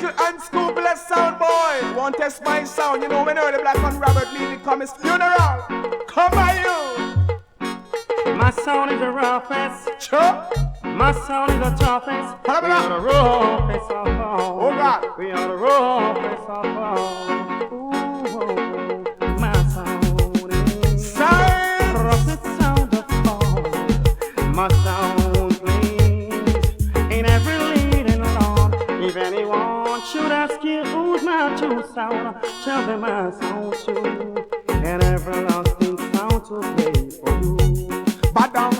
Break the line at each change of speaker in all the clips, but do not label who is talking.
little unscrupulous sound boy. Want test my sound? You know when the black man Robert Levy come his funeral. Come by you.
My sound is the roughest.
Sure.
My sound is the toughest. We are the roughest of all.
Oh God.
We are the roughest of all. Ooh, my sound is the roughest sound of all. My sound plays in every leading lawn. If anyone should ask you who's my true sound, tell them my sound true. And every lasting sound to play for you.
Bad down.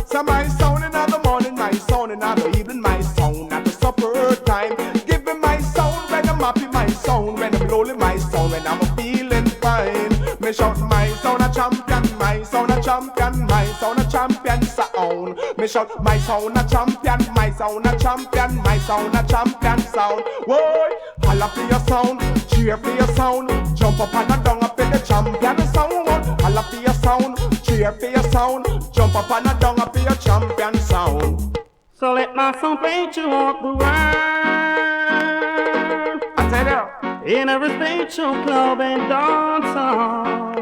So my sound in the morning, my sound in the evening, my sound at the supper time. Give me my sound when I'm happy, my sound when I'm lonely, my sound when I'm feeling fine. Me shout my sound a champion, my sound a champion, my sound a champion sound. Me shout my sound a champion, my sound a champion, my sound a champion sound. Whoa, holla for your sound, cheer for your sound, jump up and down up in the champion sound. Holla for your sound, cheer for your sound, jump up and down up in your champion sound.
So let my sound play throughout the world.
I tell you,
in every stage show, club and dance hall.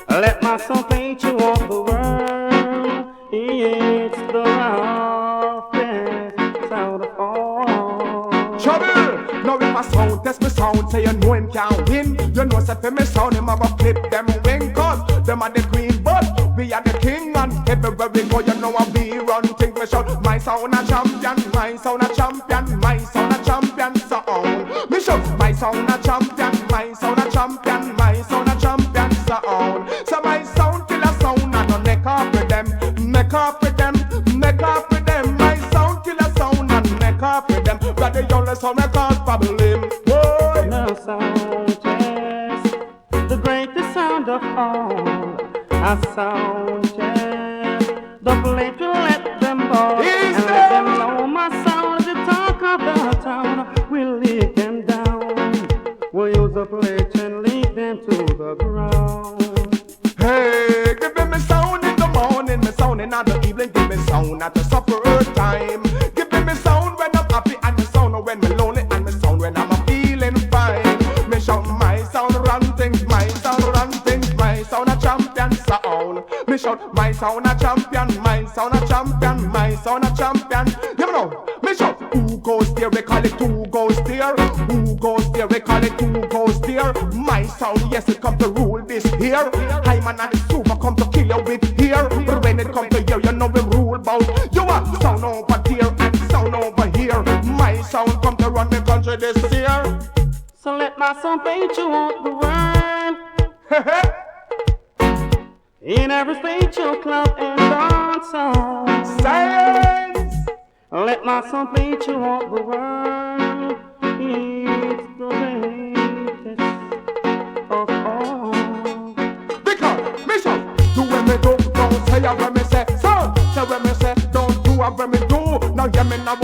Let my song play throughout the world. It's the roughest sound of all.
Trouble! Now if I sound, test me sound, say you know him can't win. You know say for me sound, him have a flip them wing. Cause them are the queen, but we are the king. And everywhere we go, you know I be run. Think me shout, my sound a champion, my sound a champion, my sound a champion sound. Me shout, my sound a champion, my sound a champion, my sound a champion sound. So my sound kill a sound and no neck up with them, neck up with them, neck up with them. My sound kill a sound and neck up with them. But the only sound I cause problem. Whoa.
No sound is the greatest sound of all. A sound is the play to let them ball and let them know my sound is the talk of the town. We'll lead them down. We'll use the plate and lead them to the ground.
Hey, give me sound in the morning, me sound in the evening, give me sound at the supper time. Give me sound when I'm happy and me sound when me lonely and me sound when I'm feeling fine. Me shout my sound run things, my sound run things, my sound a champion sound. Me shout my sound a champion, my sound a champion, my sound a champion. You know, me shout who goes there, we call it who goes there. Who goes there, we call it who goes there. My sound, yes, it come to rule this here. I man and the super come to kill you with here. But when it come to here, you know we rule about. You are sound over there and sound over here. My sound come to run the country this year.
So let my sound play throughout the world. In every stage show, club and dance hall.
Science!
Let my song play throughout the world. It's the greatest of all.
Because me shout, do when me do, don't say when me say. So, say when me say, don't do when me do. Now hear me now,